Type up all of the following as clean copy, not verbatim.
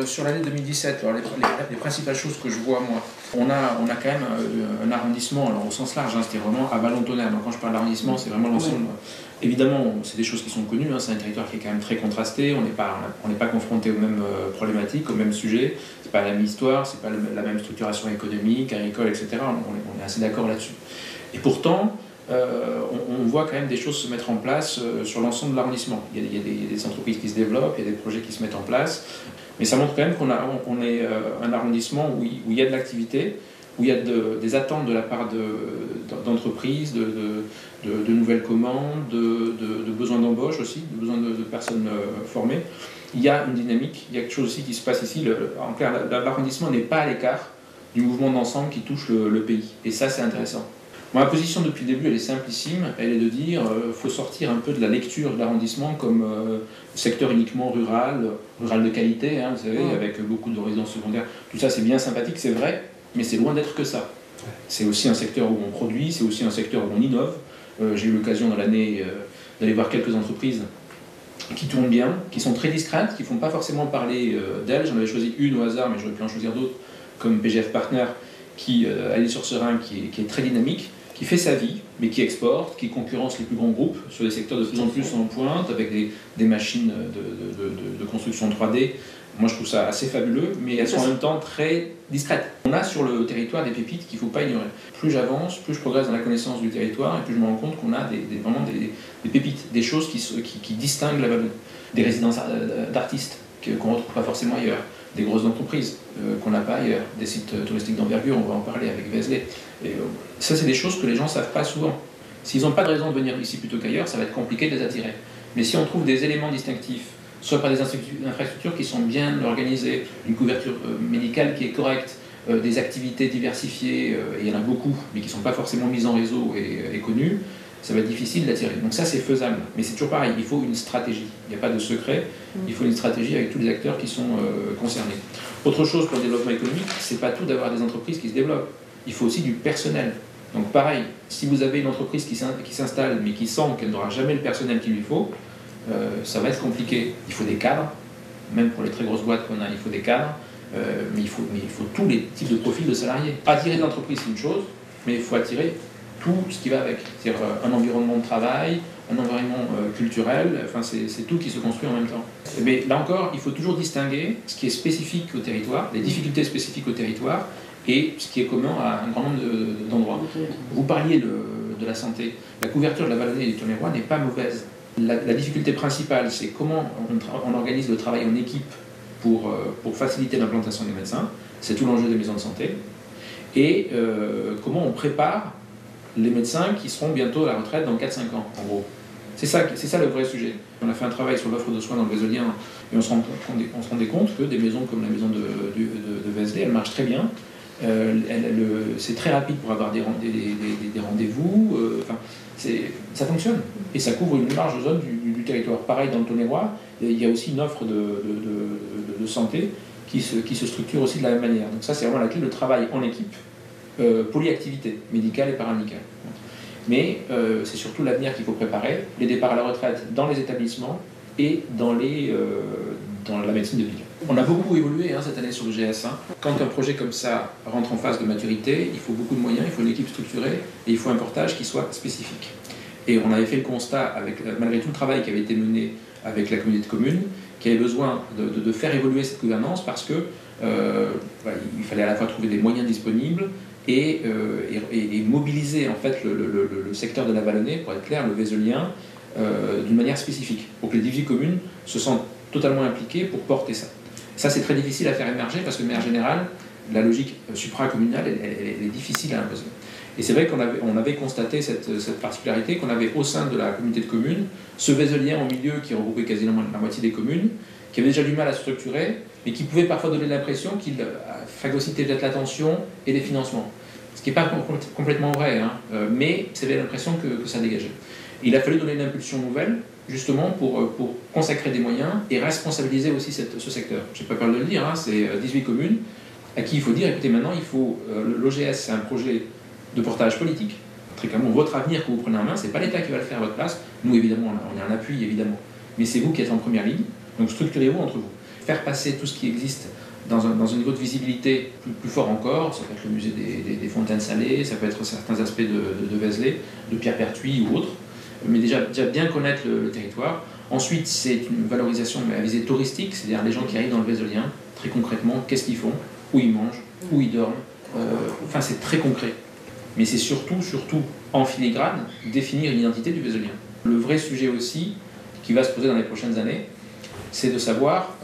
Sur l'année 2017, alors les principales choses que je vois, moi, on a quand même un arrondissement, alors au sens large, hein, c'était vraiment à Ballon-Tonnerre. Donc quand je parle d'arrondissement, c'est vraiment l'ensemble. Évidemment, c'est des choses qui sont connues, hein, c'est un territoire qui est quand même très contrasté, on n'est pas confronté aux mêmes problématiques, aux mêmes sujets, c'est pas la même histoire, c'est pas la même structuration économique, agricole, etc. On est assez d'accord là-dessus. Et pourtant, on voit quand même des choses se mettre en place sur l'ensemble de l'arrondissement. Il y a des entreprises qui se développent, il y a des projets qui se mettent en place. Mais ça montre quand même qu'on est un arrondissement où il y a de l'activité, où il y a des attentes de la part d'entreprises, de nouvelles commandes, de besoins d'embauche aussi, de besoins de personnes formées. Il y a une dynamique, il y a quelque chose aussi qui se passe ici. En clair, l'arrondissement n'est pas à l'écart du mouvement d'ensemble qui touche le pays. Et ça, c'est intéressant. Ma position depuis le début, elle est simplissime, elle est de dire qu'il faut sortir un peu de la lecture de l'arrondissement comme secteur uniquement rural de qualité, hein, vous savez, avec beaucoup de résidences secondaires. Tout ça, c'est bien sympathique, c'est vrai, mais c'est loin d'être que ça. C'est aussi un secteur où on produit, c'est aussi un secteur où on innove. J'ai eu l'occasion dans l'année d'aller voir quelques entreprises qui tournent bien, qui sont très discrètes, qui ne font pas forcément parler d'elles. J'en avais choisi une au hasard, mais j'aurais pu en choisir d'autres, comme PGF Partner, qui à l'Île-sur-Serein, qui est très dynamique, qui fait sa vie, mais qui exporte, qui concurrence les plus grands groupes sur des secteurs de plus en plus en pointe, avec des machines de construction 3D. Moi, je trouve ça assez fabuleux, mais elles sont en même temps très discrètes. On a sur le territoire des pépites qu'il ne faut pas ignorer. Plus j'avance, plus je progresse dans la connaissance du territoire, et plus je me rends compte qu'on a vraiment des pépites, des choses qui distinguent la Wallonie. Des résidences d'artistes qu'on ne retrouve pas forcément ailleurs, des grosses entreprises qu'on n'a pas ailleurs, des sites touristiques d'envergure, on va en parler avec Vézelay. Ça, c'est des choses que les gens ne savent pas souvent. S'ils n'ont pas de raison de venir ici plutôt qu'ailleurs, ça va être compliqué de les attirer. Mais si on trouve des éléments distinctifs, soit par des infrastructures qui sont bien organisées, une couverture médicale qui est correcte, des activités diversifiées, et il y en a beaucoup, mais qui ne sont pas forcément mises en réseau et connues, ça va être difficile d'attirer. Donc ça, c'est faisable. Mais c'est toujours pareil, il faut une stratégie. Il n'y a pas de secret, il faut une stratégie avec tous les acteurs qui sont concernés. Autre chose pour le développement économique, c'est pas tout d'avoir des entreprises qui se développent. Il faut aussi du personnel. Donc pareil, si vous avez une entreprise qui s'installe, mais qui sent qu'elle n'aura jamais le personnel qu'il lui faut, ça va être compliqué. Il faut des cadres, même pour les très grosses boîtes qu'on a, il faut des cadres, mais il faut tous les types de profils de salariés. Attirer de l'entreprise, c'est une chose, mais il faut attirer tout ce qui va avec. C'est-à-dire un environnement de travail, un environnement culturel, enfin c'est tout qui se construit en même temps. Mais là encore, il faut toujours distinguer ce qui est spécifique au territoire, les difficultés spécifiques au territoire, et ce qui est commun à un grand nombre d'endroits. Vous parliez de la santé. La couverture de la Wallonie et du Tonnerrois n'est pas mauvaise. La difficulté principale, c'est comment on organise le travail en équipe pour faciliter l'implantation des médecins. C'est tout l'enjeu des maisons de santé. Et comment on prépare les médecins qui seront bientôt à la retraite dans 4-5 ans, en gros. C'est ça le vrai sujet. On a fait un travail sur l'offre de soins dans le Vézelien et on se rendait compte que des maisons comme la maison de Vézelay, elles marchent très bien. C'est très rapide pour avoir des rendez-vous. Ça fonctionne. Et ça couvre une large zone du territoire. Pareil, dans le Tonnerrois, il y a aussi une offre de santé qui se structure aussi de la même manière. Donc ça, c'est vraiment la clé, le travail en équipe. Polyactivité, médicale et paramédicale. Mais c'est surtout l'avenir qu'il faut préparer, les départs à la retraite dans les établissements et dans la médecine de ville. On a beaucoup évolué cette année sur le GS1. Quand un projet comme ça rentre en phase de maturité, il faut beaucoup de moyens, il faut une équipe structurée et il faut un portage qui soit spécifique. Et on avait fait le constat, malgré tout le travail qui avait été mené avec la communauté de communes, qu'il y avait besoin de faire évoluer cette gouvernance parce que il fallait à la fois trouver des moyens disponibles et mobiliser en fait le secteur de la Vallonnée, pour être clair, le Vézelien, d'une manière spécifique, pour que les 18 communes se sentent totalement impliquées pour porter ça. Ça, c'est très difficile à faire émerger parce que de manière générale, la logique supracommunale, elle est difficile à imposer. Et c'est vrai qu'on avait constaté cette particularité, qu'on avait au sein de la communauté de communes, ce Vézelien au milieu qui regroupait quasiment la moitié des communes, qui avait déjà du mal à se structurer, mais qui pouvait parfois donner l'impression qu'il phagocytait peut-être l'attention et les financements. Ce qui n'est pas complètement vrai, hein, mais c'est l'impression que ça dégageait. Il a fallu donner une impulsion nouvelle, justement pour consacrer des moyens et responsabiliser aussi ce secteur. Je n'ai pas peur de le dire, hein, c'est 18 communes à qui il faut dire, écoutez, maintenant, l'OGS, c'est un projet de portage politique. Très clairement, votre avenir que vous prenez en main, ce n'est pas l'État qui va le faire à votre place. Nous, évidemment, on a un appui, évidemment. Mais c'est vous qui êtes en première ligne, donc structurez-vous entre vous. Faire passer tout ce qui existe dans un niveau de visibilité plus fort encore, ça peut être le musée des fontaines salées, ça peut être certains aspects de Vézelay, de Pierre-Pertuis ou autres, mais déjà bien connaître le territoire. Ensuite, c'est une valorisation à visée touristique, c'est-à-dire les gens qui arrivent dans le Vézelien, très concrètement, qu'est-ce qu'ils font, où ils mangent, où ils dorment, enfin c'est très concret. Mais c'est surtout, en filigrane, définir une identité du Vézelien. Le vrai sujet aussi, qui va se poser dans les prochaines années, c'est de savoir,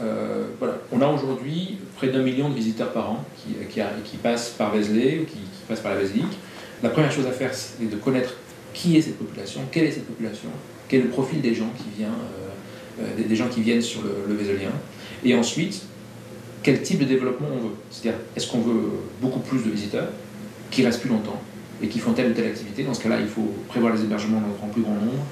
voilà, on a aujourd'hui près d'1 million de visiteurs par an qui passent par Vézelay ou qui passent par la basilique. La première chose à faire, c'est de connaître qui est cette population, quelle est cette population, quel est le profil des gens des gens qui viennent sur le Vézelien, et ensuite, quel type de développement on veut. C'est-à-dire, est-ce qu'on veut beaucoup plus de visiteurs qui restent plus longtemps et qui font telle ou telle activité? Dans ce cas-là, il faut prévoir les hébergements en plus grand nombre,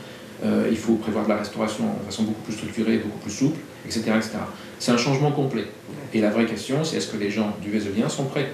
il faut prévoir de la restauration de façon beaucoup plus structurée, beaucoup plus souple, etc. etc. C'est un changement complet. Et la vraie question, c'est est-ce que les gens du Vézelien sont prêts